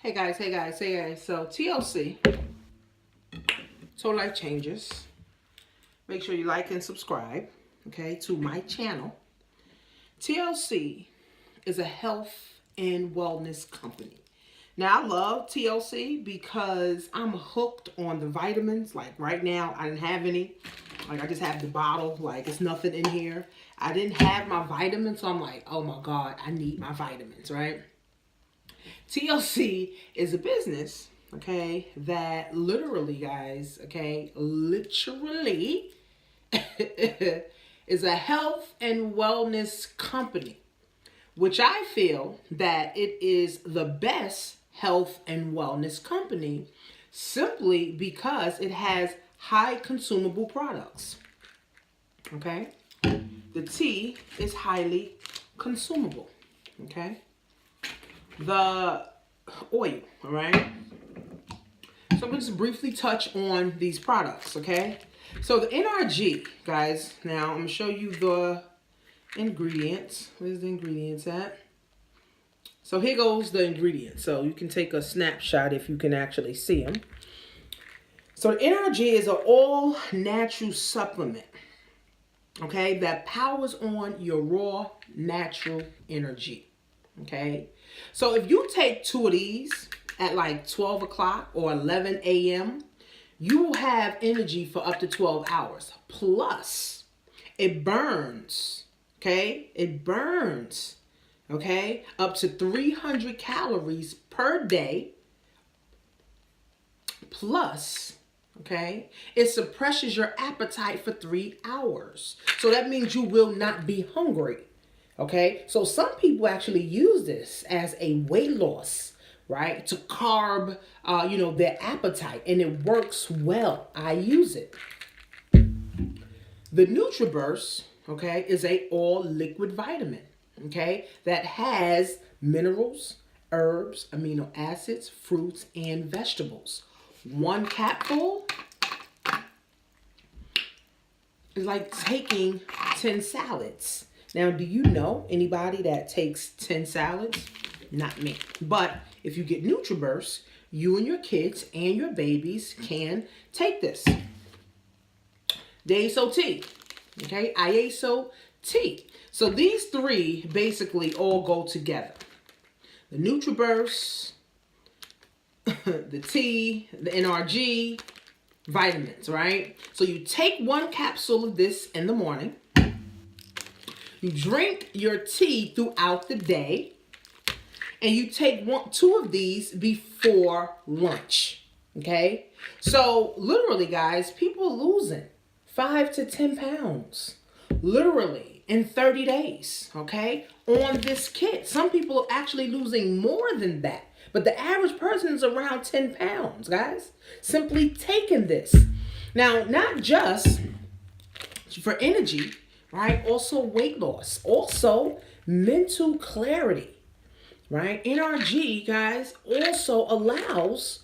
Hey guys. So TLC, Total Life Changes. Make sure you like and subscribe, okay, to my channel. TLC is a health and wellness company. Now, I love TLC because I'm hooked on the vitamins. Like right now, I didn't have any. Like I just have the bottle. Like it's nothing in here. I didn't have my vitamins, so I'm like, oh my God, I need my vitamins, right? TLC is a business, okay, that literally, guys, okay, literally is a health and wellness company, which I feel that it is the best health and wellness company simply because it has high consumable products, okay? The tea is highly consumable, okay? The oil, all right? So I'm going to just briefly touch on these products, okay? So the NRG, guys, now I'm going to show you the ingredients. Where's the ingredients at? So here goes the ingredients. So you can take a snapshot if you can actually see them. So the NRG is an all-natural supplement, okay, that powers on your raw natural energy, okay? So if you take 2 of these at like 12 o'clock or 11 a.m., you will have energy for up to 12 hours. Plus, it burns, okay? It burns, okay, up to 300 calories per day. Plus, okay, it suppresses your appetite for 3 hours. So that means you will not be hungry. Okay, so some people actually use this as a weight loss, right? To carb, their appetite, and it works well. I use it. The NutriBurst, okay, is a all liquid vitamin, okay, that has minerals, herbs, amino acids, fruits, and vegetables. One capful is like taking 10 salads. Now, do you know anybody that takes 10 salads? Not me. But if you get NutriBurst, you and your kids and your babies can take this. The ISO tea, okay? ISO tea. So these three basically all go together. The NutriBurst, the tea, the NRG, vitamins, right? So you take one capsule of this in the morning. You drink your tea throughout the day, and you take 2 of these before lunch, okay? So literally, guys, people are losing 5 to 10 pounds, literally in 30 days, okay, on this kit. Some people are actually losing more than that, but the average person is around 10 pounds, guys, simply taking this. Now, not just for energy, right? Also weight loss, also mental clarity, right? NRG, guys, also allows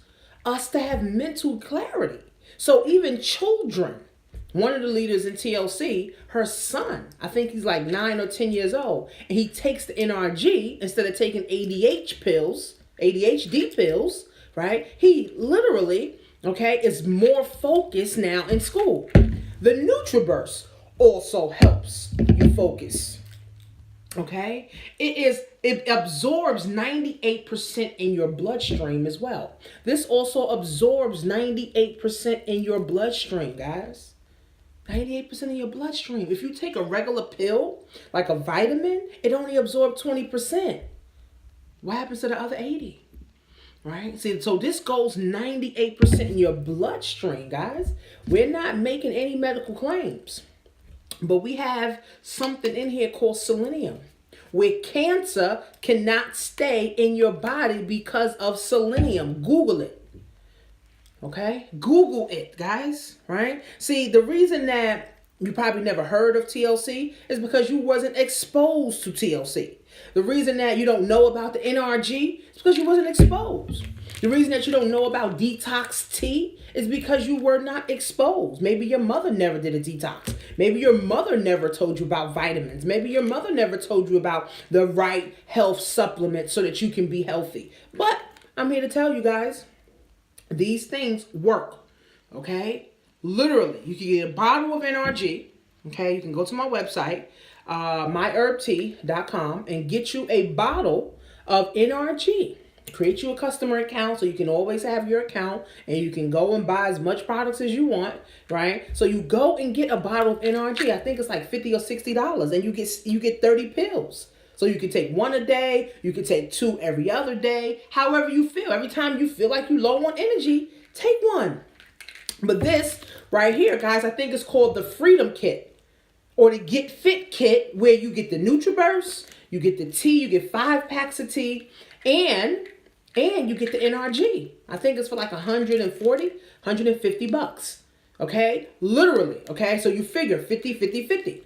us to have mental clarity. So even children, one of the leaders in TLC, her son, I think he's like 9 or 10 years old, and he takes the NRG instead of taking ADHD pills, right? He literally, okay, is more focused now in school. The NutriBurst also helps you focus, okay? It absorbs 98% in your bloodstream as well. This also absorbs 98% in your bloodstream, guys. 98% in your bloodstream. If you take a regular pill, like a vitamin, it only absorbs 20%. What happens to the other 80%? Right? See, so this goes 98% in your bloodstream, guys. We're not making any medical claims. But we have something in here called selenium, where cancer cannot stay in your body because of selenium. Google it. Okay? Google it, guys. Right? See, the reason that you probably never heard of TLC is because you wasn't exposed to TLC. The reason that you don't know about the NRG is because you wasn't exposed. The reason that you don't know about detox tea is because you were not exposed. Maybe your mother never did a detox. Maybe your mother never told you about vitamins. Maybe your mother never told you about the right health supplement so that you can be healthy. But I'm here to tell you guys, these things work, okay? Literally, you can get a bottle of NRG, okay? You can go to my website, myherbtea.com, and get you a bottle of NRG. Create you a customer account so you can always have your account and you can go and buy as much products as you want, right? So you go and get a bottle of NRG. I think it's like $50 or $60, and you get 30 pills. So you can take one a day, you can take 2 every other day, however you feel. Every time you feel like you're low on energy, take one. But this right here, guys, I think it's called the Freedom Kit or the Get Fit Kit, where you get the NutriBurst, you get the tea, you get 5 packs of tea, and you get the NRG. I think it's for like 140, 150 bucks. Okay? Literally. Okay? So you figure 50, 50, 50.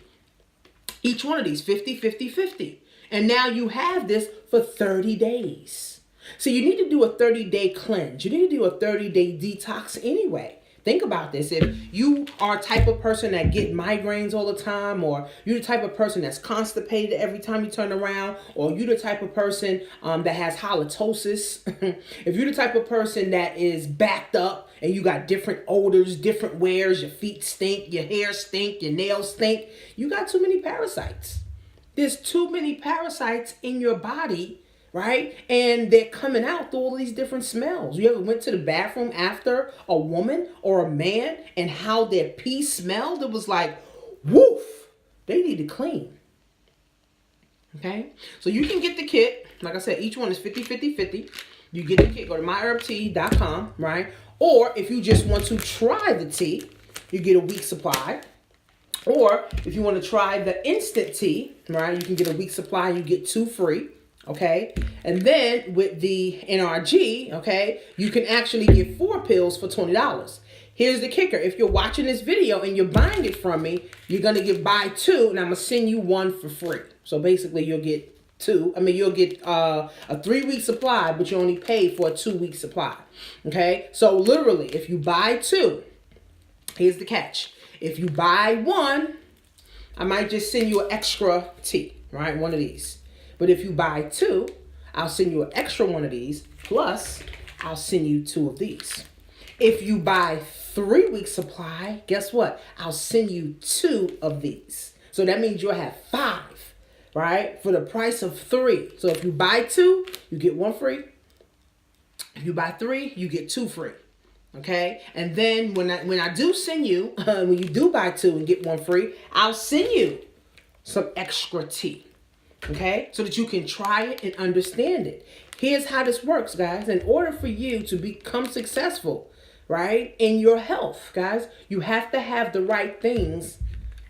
Each one of these, 50, 50, 50. And now you have this for 30 days. So you need to do a 30-day cleanse. You need to do a 30-day detox anyway. Think about this. If you are a type of person that get migraines all the time, or you're the type of person that's constipated every time you turn around, or you're the type of person that has halitosis, if you're the type of person that is backed up and you got different odors, different wears, your feet stink, your hair stink, your nails stink, you got too many parasites. There's too many parasites in your body, right? And they're coming out through all these different smells. You ever went to the bathroom after a woman or a man and how their pee smelled? It was like, woof, they need to clean. Okay? So you can get the kit. Like I said, each one is 50, 50, 50. You get the kit, go to myherbtea.com, right? Or if you just want to try the tea, you get a week's supply. Or if you want to try the instant tea, right, you can get a week's supply and you get 2 free, okay? And then with the NRG, okay, you can actually get 4 pills for $20. Here's the kicker. If you're watching this video and you're buying it from me, you're going to get buy 2, and I'm going to send you 1 for free. So basically you'll get 2. I mean, you'll get a 3-week supply, but you only pay for a 2-week supply, okay? So literally, if you buy 2, here's the catch. If you buy 1, I might just send you an extra tea, right? One of these. But if you buy 2, I'll send you an extra one of these. Plus, I'll send you 2 of these. If you buy 3-week supply, guess what? I'll send you 2 of these. So that means you'll have 5, right? For the price of 3. So if you buy 2, you get 1 free. If you buy 3, you get 2 free. Okay, and then when I do send you, when you do buy 2 and get 1 free, I'll send you some extra tea. Okay, so that you can try it and understand it. Here's how this works, guys. In order for you to become successful, right, in your health, guys, you have to have the right things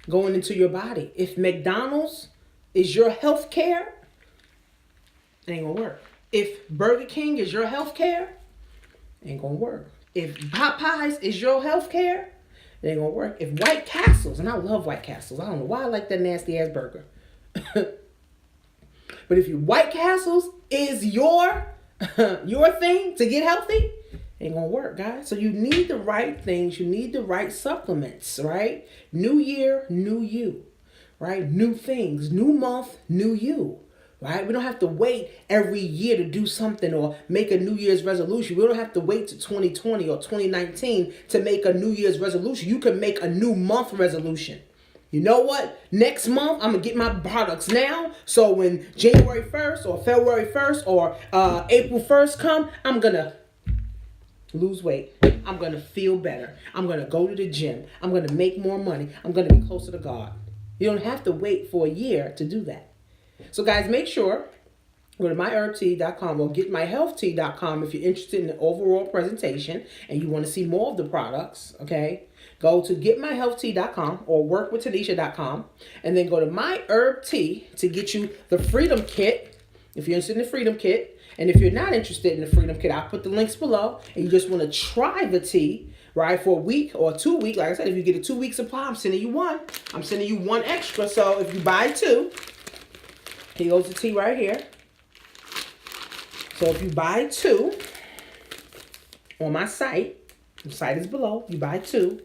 going into your body. If McDonald's is your health care, it ain't gonna work. If Burger King is your health care, it ain't gonna work. If Popeyes is your health care, it ain't gonna work. If White Castles, and I love White Castles, I don't know why I like that nasty ass burger. But if White Castles is your thing to get healthy, it ain't gonna work, guys. So you need the right things, you need the right supplements, right? New year, new you, right? New things, new month, new you. Right? We don't have to wait every year to do something or make a New Year's resolution. We don't have to wait to 2020 or 2019 to make a New Year's resolution. You can make a new month resolution. You know what? Next month, I'm going to get my products now. So when January 1st or February 1st or April 1st come, I'm going to lose weight. I'm going to feel better. I'm going to go to the gym. I'm going to make more money. I'm going to be closer to God. You don't have to wait for a year to do that. So guys, make sure, go to myherbtea.com or getmyhealthtea.com if you're interested in the overall presentation and you want to see more of the products, okay? Go to getmyhealthtea.com or workwithtanisha.com and then go to myherbtea to get you the Freedom Kit if you're interested in the Freedom Kit. And if you're not interested in the Freedom Kit, I'll put the links below and you just want to try the tea, right, for a week or 2 weeks. Like I said, if you get a 2-week supply, I'm sending you 1. I'm sending you 1 extra. So if you buy 2, here goes the tea right here. So if you buy 2 on my site, the site is below, you buy 2,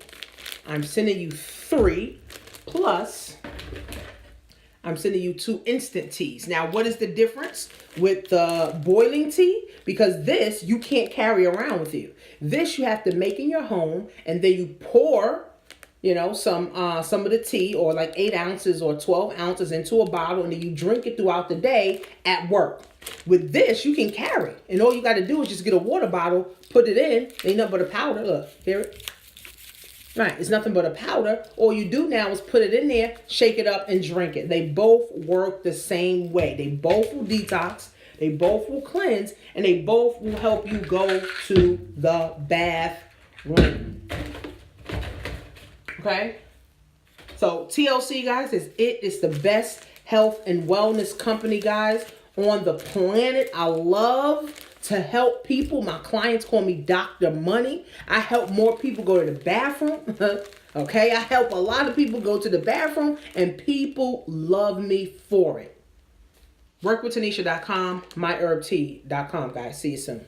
I'm sending you 3 plus I'm sending you 2 instant teas. Now, what is the difference with the boiling tea because this you can't carry around with you. This you have to make in your home, and then you pour, you know, some of the tea, or like 8 ounces or 12 ounces into a bottle, and then you drink it throughout the day at work. With this, you can carry, and all you got to do is just get a water bottle, put it in. Ain't nothing but a powder. Look, hear it? Right, it's nothing but a powder. All you do now is put it in there, shake it up, and drink it. They both work the same way. They both will detox, they both will cleanse, and they both will help you go to the bathroom. Okay? So TLC, guys, is it. It's the best health and wellness company, guys, on the planet. I love to help people. My clients call me Dr. Money. I help more people go to the bathroom. Okay? I help a lot of people go to the bathroom, and people love me for it. Workwithtanisha.com, myherbtea.com, guys. See you soon.